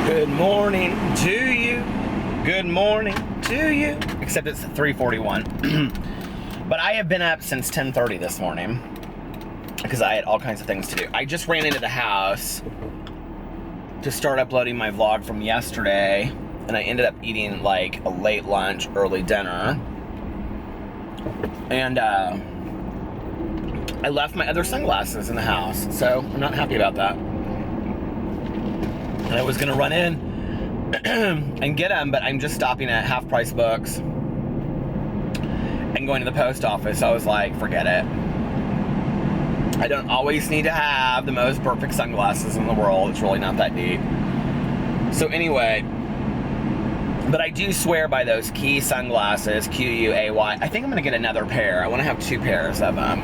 Good morning to you. Good morning to you. Except it's 3:41. But I have been up since 10:30 this morning because I had all kinds of things to do. I just ran into the house to start uploading my vlog from yesterday, and I ended up eating like a late lunch, early dinner. And I left my other sunglasses in the house, so I'm not happy about that. And I was gonna run in and get them, but I'm just stopping at Half Price Books and going to the post office. So I was like, forget it. I don't always need to have the most perfect sunglasses in the world. It's really not that deep. So anyway, but I do swear by those Key sunglasses, Q-U-A-Y. I think I'm gonna get another pair. I wanna have 2 pairs of them.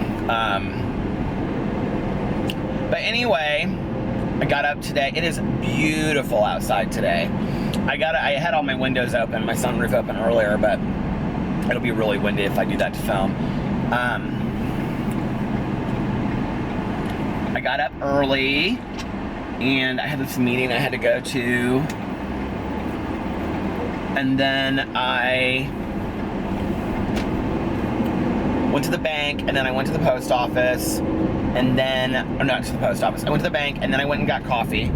But anyway, I got up today. It is beautiful outside today. I had all my windows open, my sunroof open earlier, but it'll be really windy if I do that to film. I got up early and I had this meeting I had to go to. And then I went to the bank, and then I went to the post office, and then, or not to the post office, I went to the bank, and then I went and got coffee,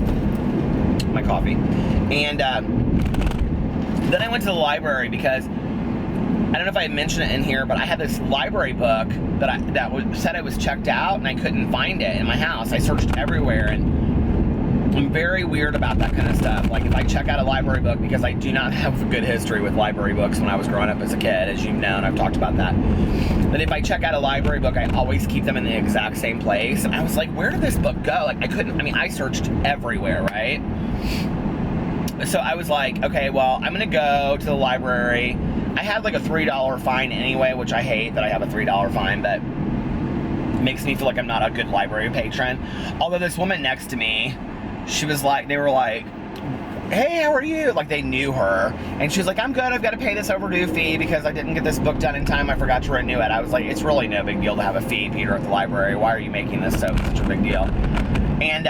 my coffee, and then I went to the library because, I don't know if I mentioned it in here, but I had this library book that said it was checked out, and I couldn't find it in my house. I searched everywhere, and I'm very weird about that kind of stuff. Like if I check out a library book, because I do not have a good history with library books when I was growing up as a kid, as you've known, I've talked about that. But if I check out a library book, I always keep them in the exact same place. And I was like, where did this book go? Like I searched everywhere, right? So I was like, okay, well, I'm gonna go to the library. I had like a $3 fine anyway, which I hate that I have a $3 fine, but makes me feel like I'm not a good library patron. Although this woman next to me, she was like, they were like, hey, how are you? Like they knew her. And she was like, I'm good. I've got to pay this overdue fee because I didn't get this book done in time. I forgot to renew it. I was like, it's really no big deal to have a fee, Peter, at the library. Why are you making this such a big deal? And,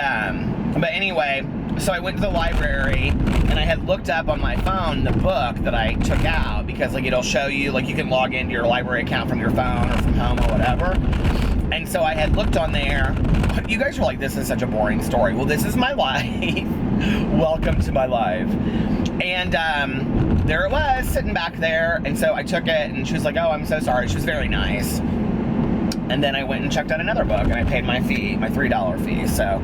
but anyway, so I went to the library and I had looked up on my phone the book that I took out because like it'll show you, like you can log into your library account from your phone or from home or whatever. And so I had looked on there. You guys are like, this is such a boring story. Well, this is my life. Welcome to my life. And there it was, sitting back there. And so I took it, and she was like, oh, I'm so sorry. She was very nice. And then I went and checked out another book, and I paid my fee, my $3 fee. So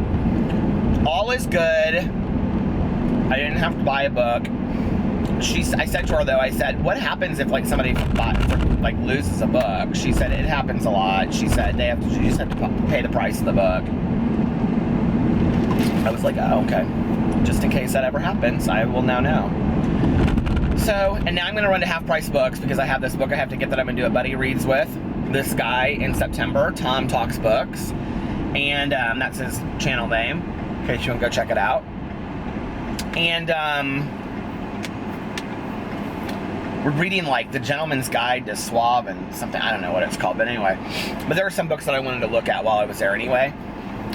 all is good. I didn't have to buy a book. I said to her though, I said, what happens if like somebody loses a book? She said, it happens a lot. She said, you just have to pay the price of the book. I was like, oh, okay. Just in case that ever happens, I will now know. So, and now I'm going to run to Half Price Books because I have this book I have to get that I'm going to do a buddy reads with. This guy in September, Tom Talks Books. And that's his channel name, in case you want to go check it out. And, we're reading like The Gentleman's Guide to Suave and something, I don't know what it's called, but anyway. But there were some books that I wanted to look at while I was there anyway.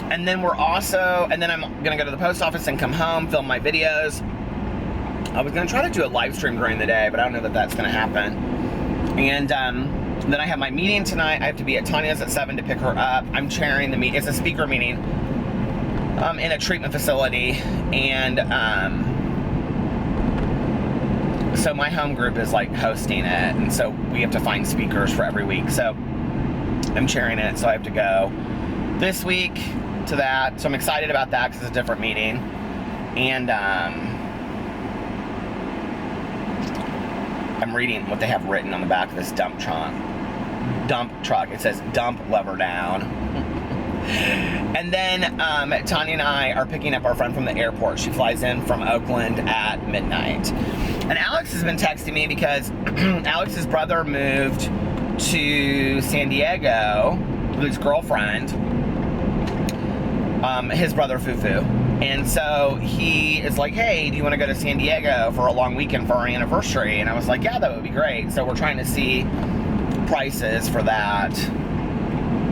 And then and then I'm gonna go to the post office and come home, film my videos. I was gonna try to do a live stream during the day, but I don't know that that's gonna happen. And then I have my meeting tonight. I have to be at Tanya's at 7 to pick her up. I'm chairing the meeting. It's a speaker meeting in a treatment facility. And so my home group is like hosting it, and so we have to find speakers for every week. So I'm chairing it, so I have to go this week to that. So I'm excited about that because it's a different meeting. And I'm reading what they have written on the back of this dump truck. It says dump lever down. And then Tanya and I are picking up our friend from the airport. She flies in from Oakland at midnight. And Alex has been texting me because Alex's brother moved to San Diego with his girlfriend, his brother Fufu. And so he is like, hey, do you want to go to San Diego for a long weekend for our anniversary? And I was like, yeah, that would be great. So we're trying to see prices for that.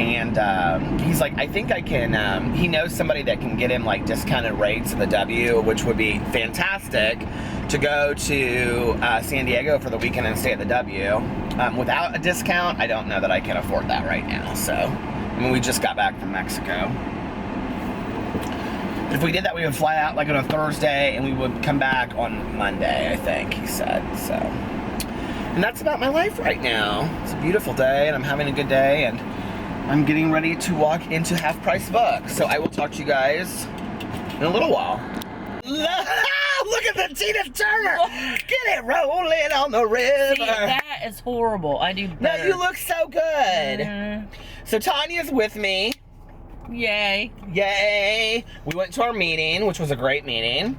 And he's like, I think I can, he knows somebody that can get him like discounted rates at the W, which would be fantastic to go to San Diego for the weekend and stay at the W. Without a discount, I don't know that I can afford that right now. So, I mean, we just got back from Mexico. If we did that, we would fly out like on a Thursday and we would come back on Monday, I think he said. So, and that's about my life right now. It's a beautiful day and I'm having a good day and I'm getting ready to walk into Half Price Books. So I will talk to you guys in a little while. Look at the Tina Turner! Get it rolling on the river. See, that is horrible. I do better. No, you look so good. Mm-hmm. So Tanya's with me. Yay. Yay! We went to our meeting, which was a great meeting.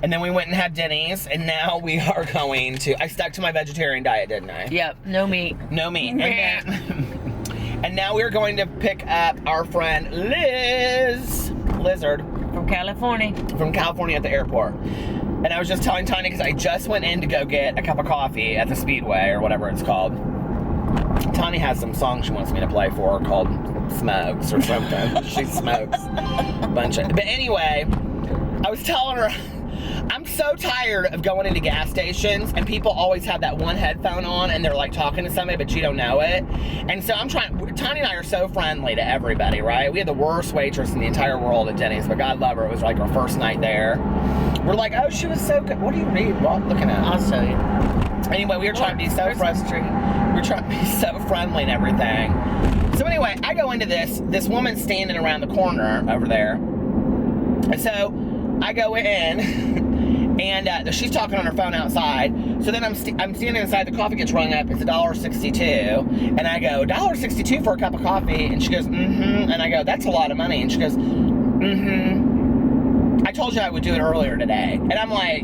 And then we went and had Denny's, and now we are going to... I stuck to my vegetarian diet, didn't I? Yep, no meat. No meat. And now we're going to pick up our friend Lizard. From California. From California at the airport. And I was just telling Tanya, because I just went in to go get a cup of coffee at the Speedway, or whatever it's called. Tanya has some song she wants me to play for her called Smokes or something. She smokes a bunch of... But anyway, I was telling her... I'm so tired of going into gas stations and people always have that one headphone on and they're like talking to somebody but you don't know it. And so I'm trying, Tanya and I are so friendly to everybody, right? We had the worst waitress in the entire world at Denny's, but God love her, it was like our first night there. We're like, oh, she was so good. What do you read? What looking at? I'll show you. Anyway, we were trying to be so frustrated. We were trying to be so friendly and everything. So anyway, I go into this woman's standing around the corner over there. And so I go in and she's talking on her phone outside. So then I'm standing inside, the coffee gets rung up, it's $1.62. And I go, $1.62 for a cup of coffee? And she goes, mm-hmm. And I go, that's a lot of money. And she goes, mm-hmm. I told you I would do it earlier today. And I'm like,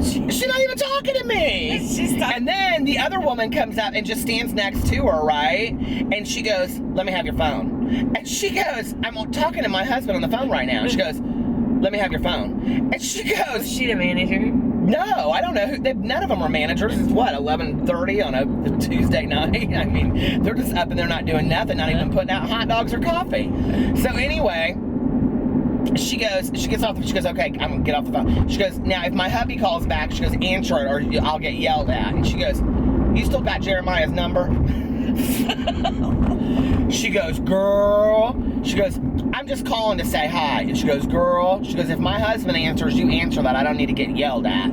she's not even talking to me. And then the other woman comes up and just stands next to her, right? And she goes, let me have your phone. And she goes, I'm talking to my husband on the phone right now. And she goes, let me have your phone. And she goes... Was she the manager? No, I don't know. None of them are managers. It's what, 11:30 on a Tuesday night? I mean, they're just up and they're not doing nothing, not even putting out hot dogs or coffee. So anyway, she gets off, she goes, okay, I'm gonna get off the phone. She goes, now if my hubby calls back, she goes, answer it or I'll get yelled at. And she goes, you still got Jeremiah's number? She goes, girl. She goes, I'm just calling to say hi. And she goes, girl. She goes, if my husband answers, you answer that. I don't need to get yelled at.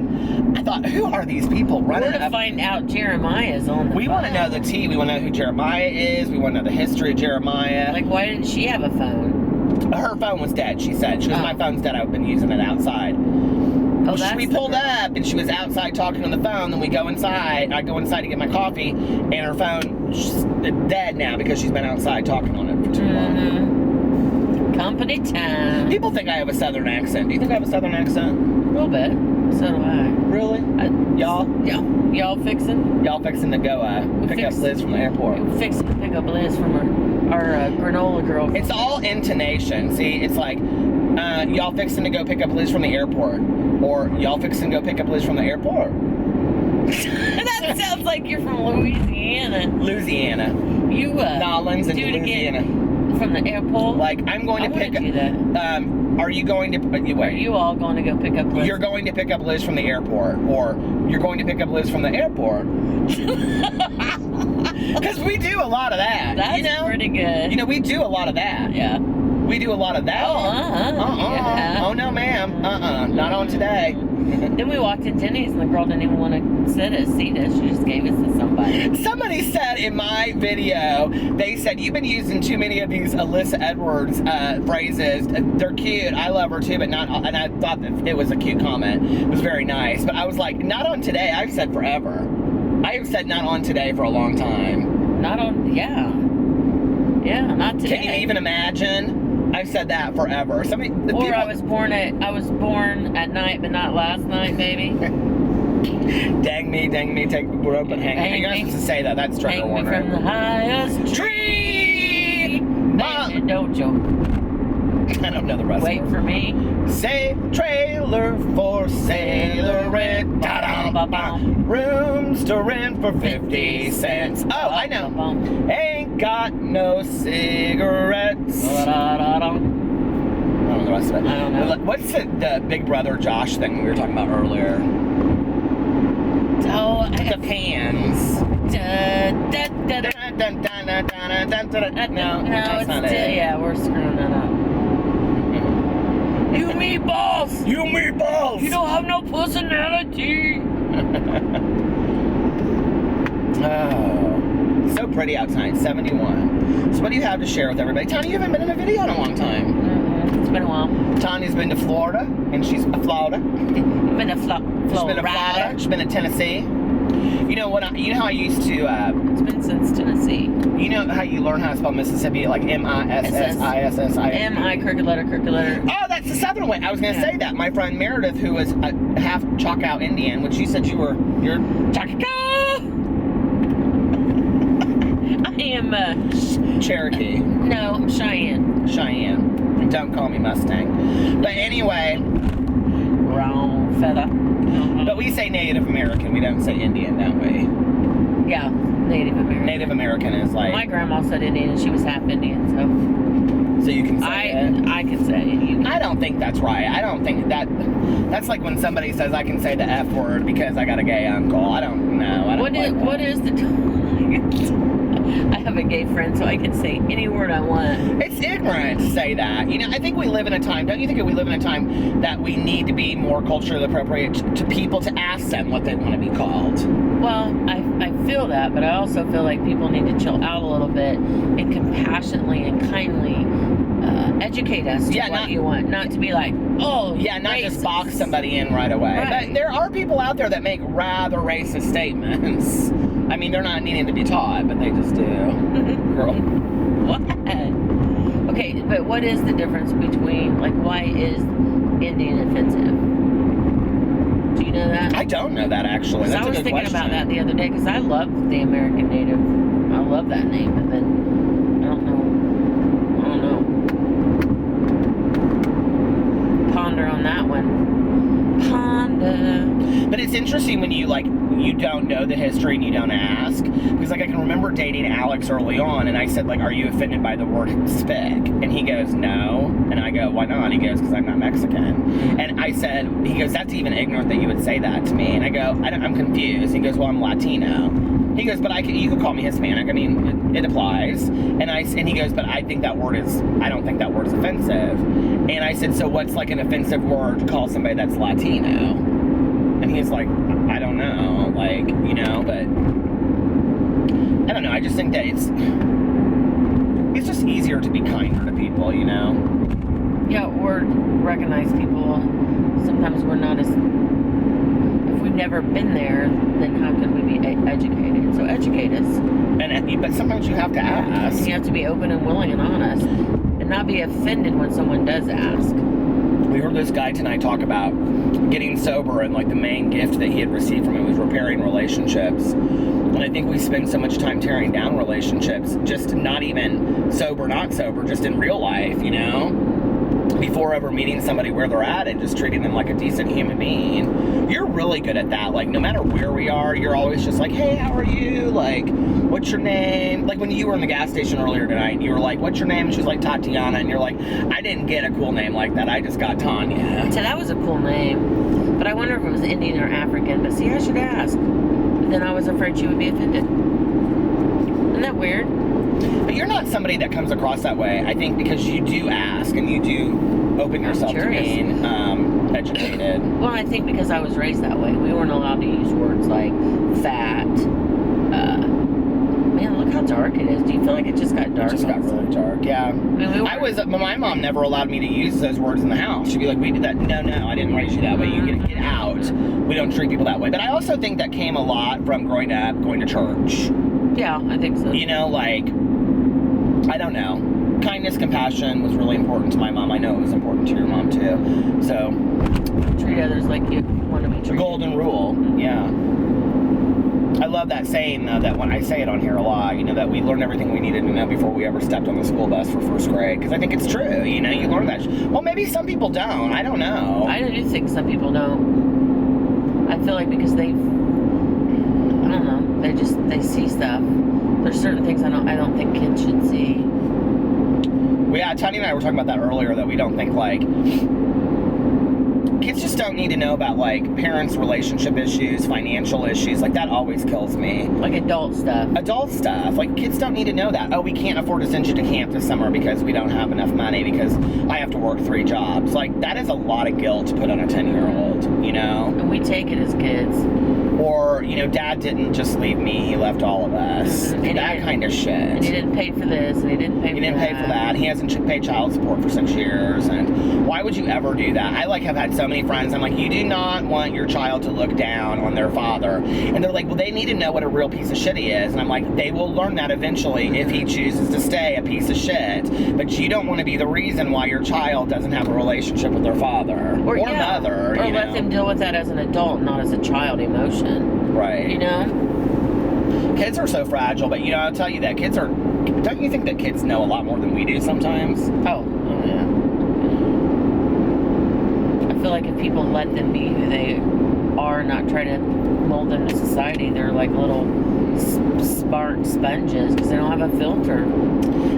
I thought, who are these people running up? We're to find out Jeremiah's on the phone. We want to know the tea. We want to know who Jeremiah is. We want to know the history of Jeremiah. Like, why didn't she have a phone? Her phone was dead, she said. She goes, my phone's dead. I've been using it outside. Oh, that's we pulled up and she was outside talking on the phone. Then we go inside. I go inside to get my coffee, and her phone's dead now because she's been outside talking on it for too long. Company time. People think I have a southern accent. Do you think I have a southern accent? A little bit. So do I. Really? Y'all? Yeah. Y'all fixing? Y'all fixing to go pick up Liz from the airport. Fixing to pick up Liz from our granola girl. It's all intonation. See, it's like, y'all fixing to go pick up Liz from the airport. Or, y'all fixing to go pick up Liz from the airport. That sounds like you're from Louisiana. Louisiana. You, Nolans and do it Louisiana. Again. From the airport? Like, I'm going to pick up... are you going to... Wait. Are you all going to go pick up Liz? You're going to pick up Liz from the airport. Or, you're going to pick up Liz from the airport. Because we do a lot of that. That's pretty good. You know, we do a lot of that. Yeah. We do a lot of that. Yeah. Oh, no, ma'am. Not on today. Then we walked in Denny's and the girl didn't even want to seat us. She just gave us to somebody. Somebody said in my video, they said, you've been using too many of these Alyssa Edwards phrases. They're cute. I love her too, but not... And I thought that it was a cute comment. It was very nice. But I was like, not on today. I've said forever. I have said not on today for a long time. Not on... Yeah. Yeah, not today. Can you even imagine? I've said that forever. I was born at night, but not last night, baby. Dang me, take the rope and hang me. You're not supposed to say that. That's trigger warning. Hang me from the highest tree. Don't joke. I don't know the rest. Wait for me. Say trailer for sailor red. Da-dum. Ba-ba-bum. Rooms to rent for 50 cents. Oh, I know. Ba-ba-bum. Ain't got no cigarettes. Da-da-da-da. I don't know the rest of it. I don't know. What's the Big Brother Josh thing we were talking about earlier? Oh, The pans. No, no, that's it's not still, it. yeah, we're screwing that up. You meatballs! You meatballs! You don't have no personality! Oh, so pretty outside, 71. So what do you have to share with everybody? Tanya, you haven't been in a video in a long time. Mm-hmm. It's been a while. Tanya's been to Florida, and she's a Florida. I've been to She's been to Florida. She's been to Tennessee. You know what? You know how I used to. It's been since Tennessee. You know how you learn how to spell Mississippi, like M-I-S-S-I-S-S-I. M-I, crooked letter. Oh, that's the southern way. I was gonna say that. My friend Meredith, who was a half Choctaw Indian, which you said you're Choctaw! I am, Cherokee. no, I'm Cheyenne. Cheyenne. Don't call me Mustang. But anyway, Wrong feather. but we say Native American. We don't say Indian, don't we? Yeah, Native American. Native American is like. My grandma said Indian and she was half Indian, so So you can say it. I can say it. You can. I don't think that's right. I don't think that's like when somebody says I can say the F word because I got a gay uncle. I don't know. I don't What is the I have a gay friend, so I can say any word I want. It's ignorant to say that. You know, I think we live in a time, don't you think that we live in a time that we need to be more culturally appropriate to people to ask them what they want to be called? Well, I feel that, but I also feel like people need to chill out a little bit and compassionately and kindly educate us to what you want. Not to be like, oh, yeah, not racist. just box somebody in right away. Right. But there are people out there that make rather racist statements. I mean, they're not needing to be taught, but they just do. Girl. What? Okay, but what is the difference between, like, why is Indian offensive? Do you know that? I don't know that, actually. 'Cause That's I was a good thinking question. about that the other day, because I love the American Native. I love that name, but then I don't know. Ponder on that one. Ponder. But it's interesting when you don't know the history and you don't ask, because like I can remember dating Alex early on, and I said like, "Are you offended by the word spick?" And he goes, "No," and I go, "Why not?" He goes, "Because I'm not Mexican." And I said, he goes, "That's even ignorant that you would say that to me." And I go, I'm confused. He goes, "Well, I'm Latino." He goes, "But you could call me Hispanic. I mean, it applies." And he goes, "But I don't think that word is offensive." And I said, "So what's like an offensive word to call somebody that's Latino?" And he's like, "I don't know, like, you know, but I don't know. I just think that it's just easier to be kinder to people, you know." Yeah, or recognize people. Sometimes we're not as. If we've never been there, then how could we be educated? So educate us. But sometimes you have to ask. You have to be open and willing and honest, and not be offended when someone does ask. We heard this guy tonight talk about getting sober, and like the main gift that he had received from it was repairing relationships. And I think we spend so much time tearing down relationships, just not even sober, not sober, just in real life, you know? Before ever meeting somebody where they're at and just treating them like a decent human being. You're really good at that. Like, no matter where we are, you're always just like, "Hey, how are you? Like, what's your name?" Like, when you were in the gas station earlier tonight, you were like, "What's your name?" And she's like, "Tatiana." And you're like, "I didn't get a cool name like that. I just got Tanya." So that was a cool name. But I wonder if it was Indian or African. But see, I should ask. But then I was afraid she would be offended. Isn't that weird? But you're not somebody that comes across that way, I think, because you do ask and you do open yourself to being educated. Well, I think because I was raised that way. We weren't allowed to use words like fat. Man, look how dark it is. Do you feel like it just got dark? It just got really dark, yeah. I mean, my mom never allowed me to use those words in the house. She'd be like, "We did that." No, I didn't raise you that way. You get out. We don't treat people that way. But I also think that came a lot from growing up, going to church. Yeah, I think so. You know, like, I don't know. Kindness, compassion was really important to my mom. I know it was important to your mom, too. So. Treat others like you want to be treated. The golden rule, yeah. I love that saying, that when I say it on here a lot, you know, that we learned everything we needed to know before we ever stepped on the school bus for first grade. Because I think it's true, you know, you learn that. Well, maybe some people don't. I don't know. I do think some people don't. I feel like because I don't know, they see stuff. There's certain things I don't think kids should see. Well, yeah, Tony and I were talking about that earlier, that we don't think, like, kids just don't need to know about, like, parents' relationship issues, financial issues. Like, that always kills me. Like adult stuff. Adult stuff. Like, kids don't need to know that. Oh, we can't afford to send you to camp this summer because we don't have enough money because I have to work 3 jobs. Like, that is a lot of guilt to put on a 10-year-old, you know? And we take it as kids. Or, you know, Dad didn't just leave me, he left all of us. Mm-hmm. That kind of shit. And he didn't pay for this, and he didn't pay for that. He didn't pay for that. He hasn't paid child support for 6 years. And why would you ever do that? I, like, have had so many friends, I'm like, you do not want your child to look down on their father. And they're like, well, they need to know what a real piece of shit he is. And I'm like, they will learn that eventually if he chooses to stay a piece of shit. But you don't want to be the reason why your child doesn't have a relationship with their father or mother. Or let them deal with that as an adult, not as a child emotion. Right. You know? Kids are so fragile, but, you know, I'll tell you that kids are... Don't you think that kids know a lot more than we do sometimes? Oh yeah. I feel like if people let them be who they are, not try to mold them to society, they're like little spark sponges because they don't have a filter.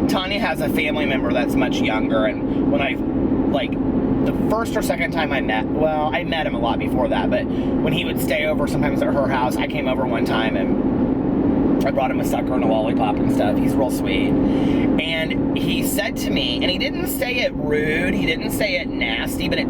Tanya has a family member that's much younger, and when I, like, the first or second time I met him a lot before that, but when he would stay over sometimes at her house, I came over one time and I brought him a sucker and a lollipop and stuff. He's real sweet. And he said to me, and he didn't say it rude, he didn't say it nasty, but I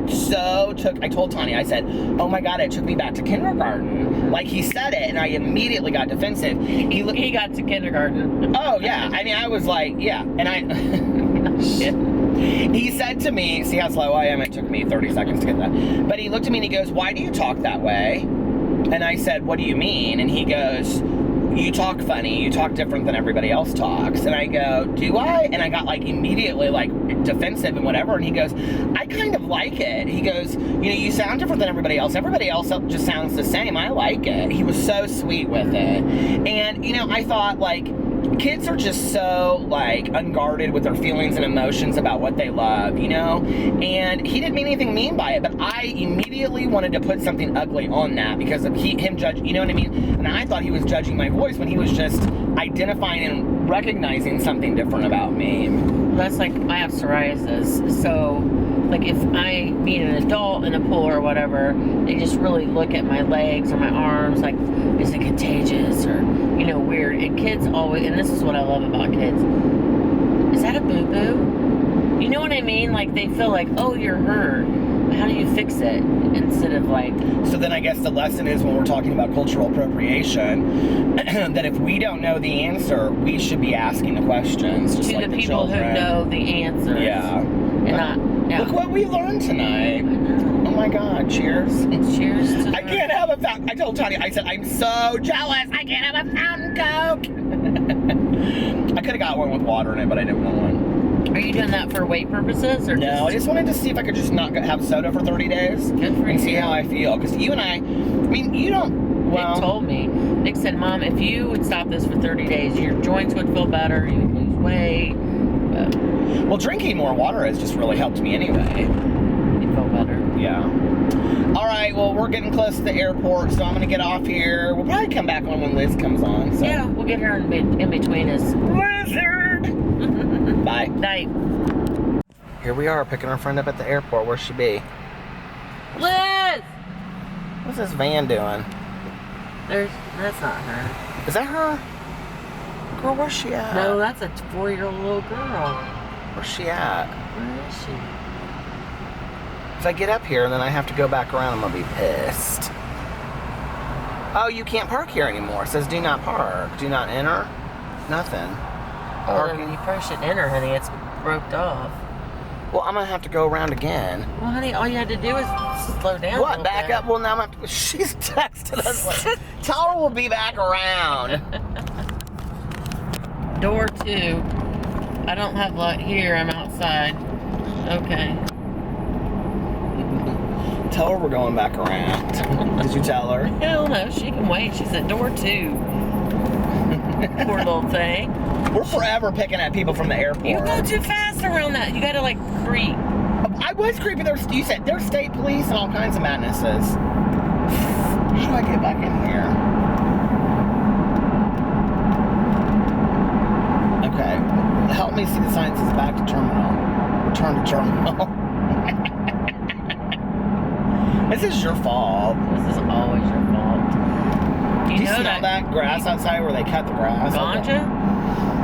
told Tanya, I said, oh my God, it took me back to kindergarten. Like, he said it, and I immediately got defensive. He got to kindergarten. Oh, yeah. I mean, I was like, yeah. And Shit. He said to me, see how slow I am? It took me 30 seconds to get that. But he looked at me and he goes, why do you talk that way? And I said, what do you mean? And he goes, you talk funny. You talk different than everybody else talks. And I go, do I? And I got, like, immediately, like, defensive and whatever. And he goes, I kind of like it. He goes, you know, you sound different than everybody else. Everybody else just sounds the same. I like it. He was so sweet with it. And, you know, I thought, like, kids are just so, like, unguarded with their feelings and emotions about what they love, you know? And he didn't mean anything mean by it, but I immediately wanted to put something ugly on that because of him judging, you know what I mean? And I thought he was judging my voice when he was just identifying and recognizing something different about me. That's like, I have psoriasis, so, like, if I meet an adult in a pool or whatever, they just really look at my legs or my arms, like, is it contagious or, you know, weird. And kids always, and this is what I love about kids, is that a boo-boo? You know what I mean? Like, they feel like, oh, you're hurt. How do you fix it? Instead of, like... So then I guess the lesson is, when we're talking about cultural appropriation, that if we don't know the answer, we should be asking the questions. Just to like the people who know the answers. Yeah. And Look what we learned tonight. Oh my God, cheers. Cheers to I can't have a fountain. I told Tanya, I said, I'm so jealous. I can't have a fountain Coke. I could have got one with water in it, but I didn't want one. Are you doing that for weight purposes? Or No, I just wanted to see if I could just not have soda for 30 days. Good for and you. see how I feel. Because you and I mean, you don't... Well, Nick told me. Nick said, Mom, if you would stop this for 30 days, your joints would feel better, you would lose weight. Well, drinking more water has just really helped me anyway. You feel better. Yeah. All right, well, we're getting close to the airport, so I'm going to get off here. We'll probably come back on when Liz comes on. So. Yeah, we'll get her in between us. Lizard! Bye. Night. Here we are, picking our friend up at the airport. Where'd she be? Liz! What's this van doing? That's not her. Is that her? Girl, where's she at? No, that's a 4-year-old little girl. Where's she at? Where is she? If I get up here and then I have to go back around, I'm gonna be pissed. Oh, you can't park here anymore. It says do not park. Do not enter. Nothing. Oh, then you probably shouldn't enter, honey. It's roped off. Well, I'm gonna have to go around again. Well, honey, all you had to do was slow down. What? Back up? Well, now she's texted us. Like, tell her we'll be back around. Door 2. I don't have light here. I'm outside. Okay. Tell her we're going back around. Did you tell her? Hell no, she can wait. She's at door 2. Poor little thing. We're forever picking at people from the airport. You go too fast around that. You gotta, like, creep. I was creeping. You said there's state police and all kinds of madnesses. How do I get back in here? Okay. Help me see the sign that says back to terminal. Return to terminal. This is your fault. This is always your fault. Do you smell that grass outside where they cut the grass? Ganja?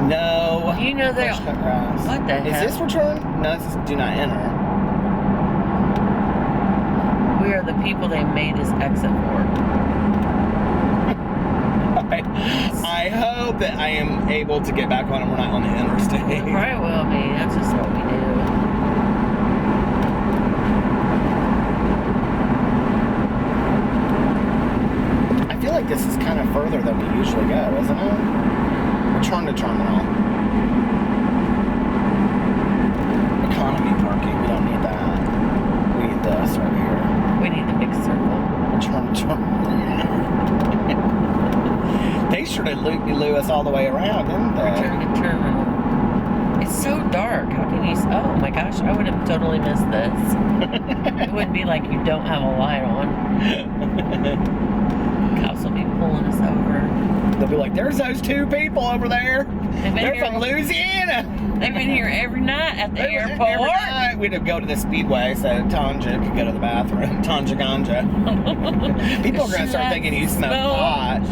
No. You know they cut grass. What the Is heck? this return? No, this is do not enter. We are the people they made this exit for. I hope that I am able to get back on and we're not on the interstate. Right, well, I mean, that's just what we do. I feel like this is kind of further than we usually go, isn't it? Return to terminal. Economy parking, we don't need that. We need this right here. We need the big circle. Return to terminal. They sure did lure us all the way around, didn't they? Return to terminal. It's so dark. How can you... Oh my gosh, I would have totally missed this. It wouldn't be like you don't have a light on. Cops will be pulling us over. They'll be like, there's those two people over there. They're here, from Louisiana. They've been here every night at the airport. Every night we'd go to the Speedway so Tanja could go to the bathroom. Tanja Ganja. People are going to start thinking you smoke pot.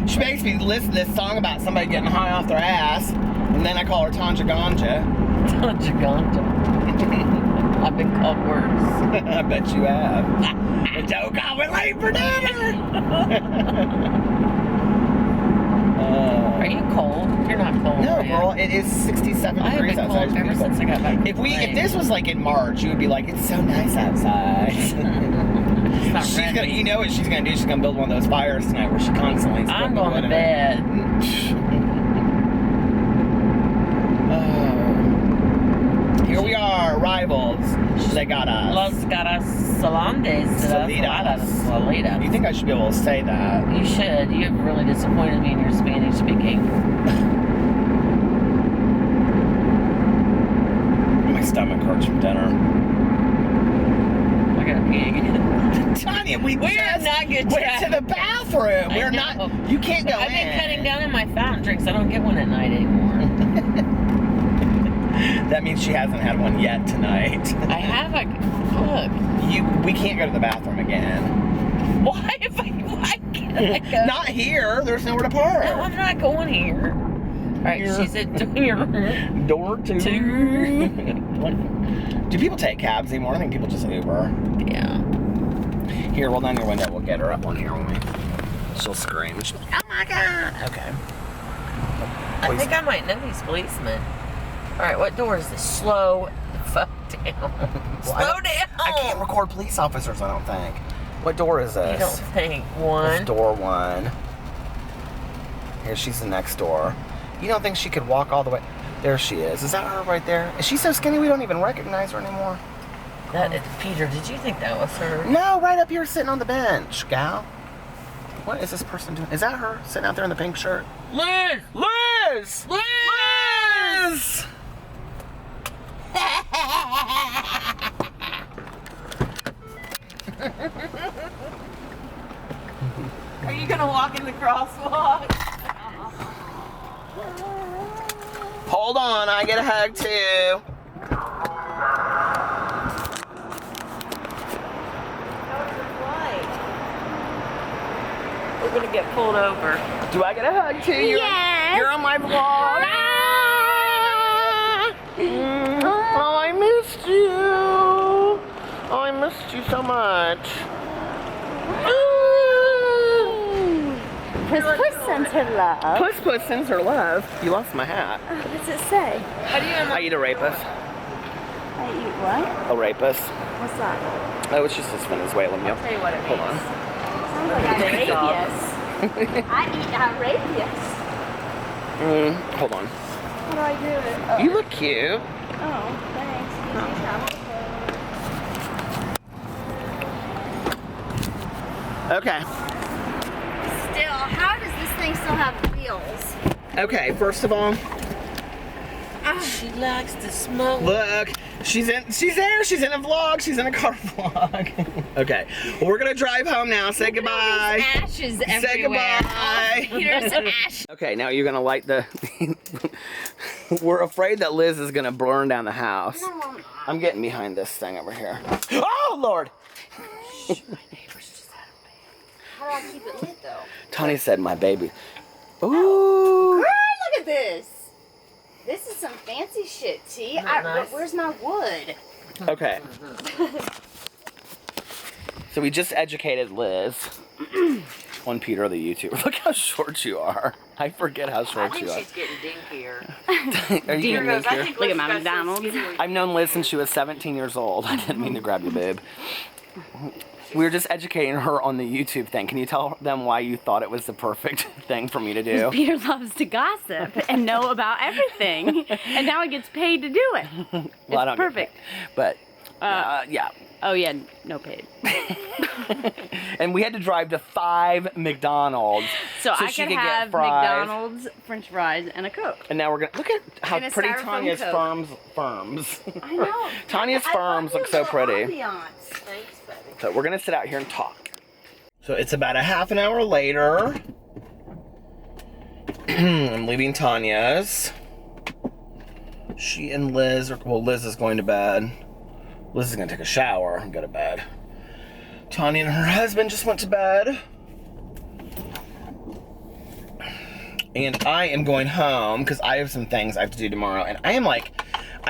She makes me listen to this song about somebody getting high off their ass, and then I call her Tanja Ganja. Tanja Ganja. I've been called worse. I bet you have. But don't call me late for dinner. Are you cold? You're not cold. No, man. girl, it is 67 I have degrees been outside. cold ever since I got back. If this was like in March, you would be like, it's so nice outside. She's ready. gonna, you know what she's gonna do? She's gonna build one of those fires tonight where she constantly. I'm going to bed. Here we are, rivals. They got us. Los Garasolandes. Salidas. You think I should be able to say that? You should. You have really disappointed me in your Spanish speaking. My stomach hurts from dinner. I gotta pee again. Tanya, we are not good. Went to the bathroom. We're not. You can't go in. I've been cutting down on my fountain drinks. I don't get one at night anymore. That means she hasn't had one yet tonight. I have look. We can't go to the bathroom again. Why can't I go? Not here. There's nowhere to park. No, I'm not going here. Alright, she said door two. Do people take cabs anymore? I think people just Uber. Yeah. Here, roll down your window. We'll get her up on here when she'll scream. She'll be, oh my God. Okay. I think I might know these policemen. Alright, what door is this? Slow the fuck down. Slow down! I can't record police officers, I don't think. What door is this? You don't think? One? This door one. Here, she's the next door. You don't think she could walk all the way? There she is. Is that her right there? Is she so skinny we don't even recognize her anymore? Peter, did you think that was her? No, right up here sitting on the bench, gal. What is this person doing? Is that her sitting out there in the pink shirt? Liz! Liz! Liz! Are you gonna walk in the crosswalk? Hold on, I get a hug too. We're gonna get pulled over. Do I get a hug too? Yes. You're on my vlog. Oh, I missed you. Oh, I missed you so much. Puss sends her love. Puss sends her love. You lost my hat. What does it say? How do you I eat a rapist. I eat what? A rapist. What's that? Oh, it's just this Venezuelan meal. tell you what it Hold means. on. Sounds like Arabius. I eat Arabius. Hold on. How do I do it? Oh. You look cute. Oh, thanks. Okay. Still, how does this thing still have wheels? Okay, first of all, She likes to smoke. Look, she's there. She's in a vlog. She's in a car vlog. Okay, well, we're gonna drive home now. Say goodbye. Ashes everywhere. Say goodbye. Peter's ash. Okay, now you're gonna light the. We're afraid that Liz is gonna burn down the house. I'm getting behind this thing over here. Oh Lord! How do I keep it lit though? Tony said my baby. Ooh. Girl, look at this. This is some fancy shit, T. Nice. Where's my wood? Okay. So we just educated Liz on Peter the YouTuber. Look how short you are. I forget how short you are. She's getting dinkier. Are you getting dinkier? Look at my McDonald's. I've known Liz since she was 17 years old. I didn't mean to grab you, babe. We were just educating her on the YouTube thing. Can you tell them why you thought it was the perfect thing for me to do? Peter loves to gossip and know about everything, and now he gets paid to do it. Well, I don't It's perfect. get paid. But, yeah. Oh yeah, no paid. And we had to drive to 5 McDonald's So I she could could have get fries. McDonald's, French fries, and a Coke. And now we're gonna look at how And a pretty styrofoam Tanya's Coke. firms. I know. Tanya's firms look so pretty. Thanks, baby. So we're gonna sit out here and talk. So it's about a half an hour later. I'm leaving Tanya's. She and Liz are, well, Liz is going to bed. Liz is gonna take a shower and go to bed. Tanya and her husband just went to bed. And I am going home because I have some things I have to do tomorrow. And I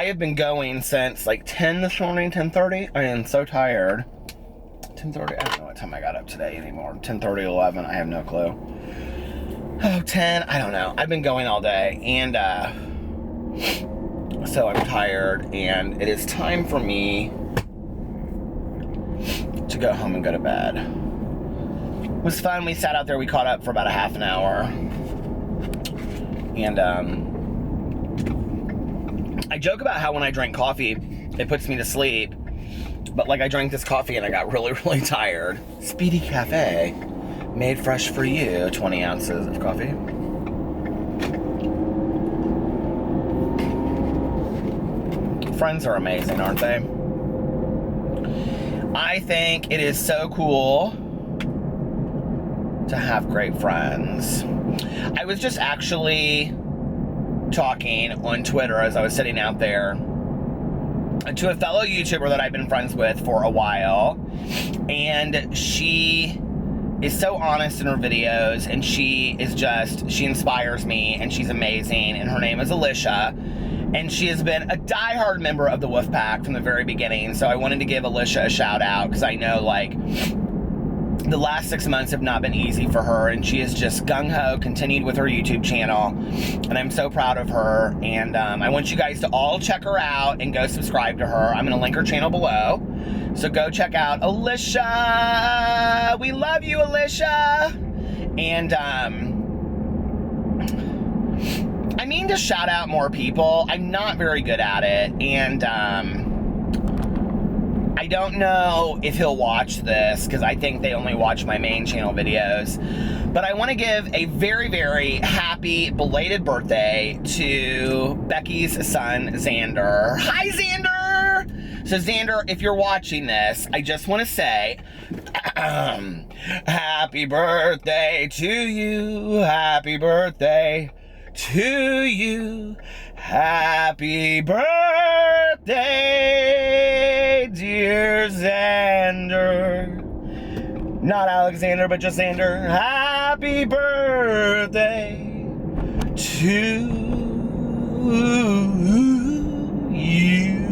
have been going since like 10 this morning, 10:30. I am so tired. 10:30, I don't know what time I got up today anymore. 10:30, 11, I have no clue. Oh, 10, I don't know. I've been going all day. And so I'm tired. And it is time for me to go home and go to bed. It was fun. We sat out there. We caught up for about a half an hour. And I joke about how when I drink coffee, it puts me to sleep. But like I drank this coffee and I got really, really tired. Speedy Cafe, made fresh for you. 20 ounces of coffee. Friends are amazing, aren't they? I think it is so cool to have great friends. I was just actually talking on Twitter as I was sitting out there to a fellow YouTuber that I've been friends with for a while, and she is so honest in her videos, and she inspires me, and she's amazing, and her name is Alicia, and she has been a diehard member of the Wolfpack from the very beginning. So I wanted to give Alicia a shout out because I know like the last 6 months have not been easy for her, and she is just gung-ho, continued with her YouTube channel, and I'm so proud of her. And I want you guys to all check her out and go subscribe to her. I'm gonna link her channel below, so go check out Alicia. We love you, Alicia. And I mean to shout out more people. I'm not very good at it, and I don't know if he'll watch this because I think they only watch my main channel videos. But I want to give a very, very happy belated birthday to Becky's son, Xander. Hi, Xander! So, Xander, if you're watching this, I just want to say, happy birthday to you. Happy birthday to you. Happy birthday, dear Xander. Not Alexander, but just Xander. Happy birthday to you.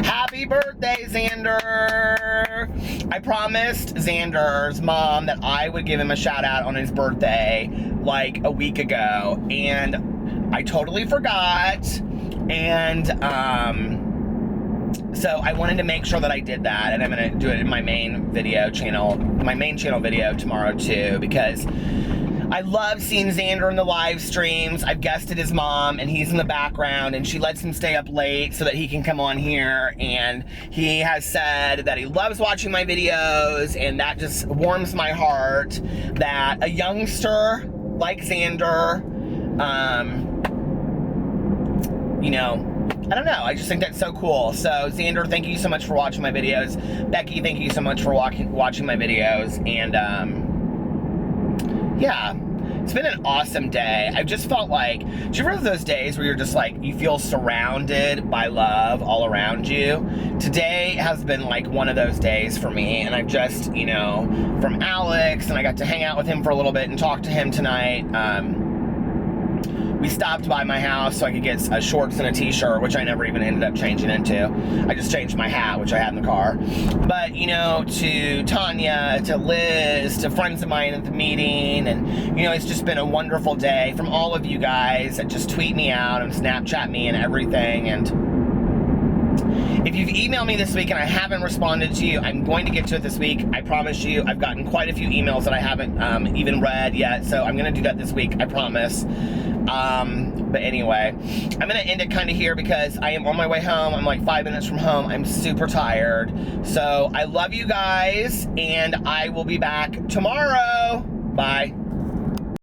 Happy birthday, Xander. I promised Xander's mom that I would give him a shout out on his birthday like a week ago, and I totally forgot, and so I wanted to make sure that I did that, and I'm gonna do it in my main channel video tomorrow too, because I love seeing Xander in the live streams. I've guested his mom, and he's in the background, and she lets him stay up late so that he can come on here, and he has said that he loves watching my videos, and that just warms my heart that a youngster like Xander you know, I don't know. I just think that's so cool. So, Xander, thank you so much for watching my videos. Becky, thank you so much for watching my videos. And, yeah, it's been an awesome day. I've just felt like, do you remember those days where you're just like, you feel surrounded by love all around you? Today has been like one of those days for me. And I've just, you know, from Alex, and I got to hang out with him for a little bit and talk to him tonight. We stopped by my house so I could get shorts and a t-shirt, which I never even ended up changing into. I just changed my hat, which I had in the car. But, you know, to Tanya, to Liz, to friends of mine at the meeting, and, you know, it's just been a wonderful day from all of you guys that just tweet me out and Snapchat me and everything. And if you've emailed me this week and I haven't responded to you, I'm going to get to it this week. I promise you. I've gotten quite a few emails that I haven't even read yet, so I'm going to do that this week. I promise. But anyway, I'm going to end it kind of here because I am on my way home. I'm like 5 minutes from home. I'm super tired. So I love you guys, and I will be back tomorrow. Bye.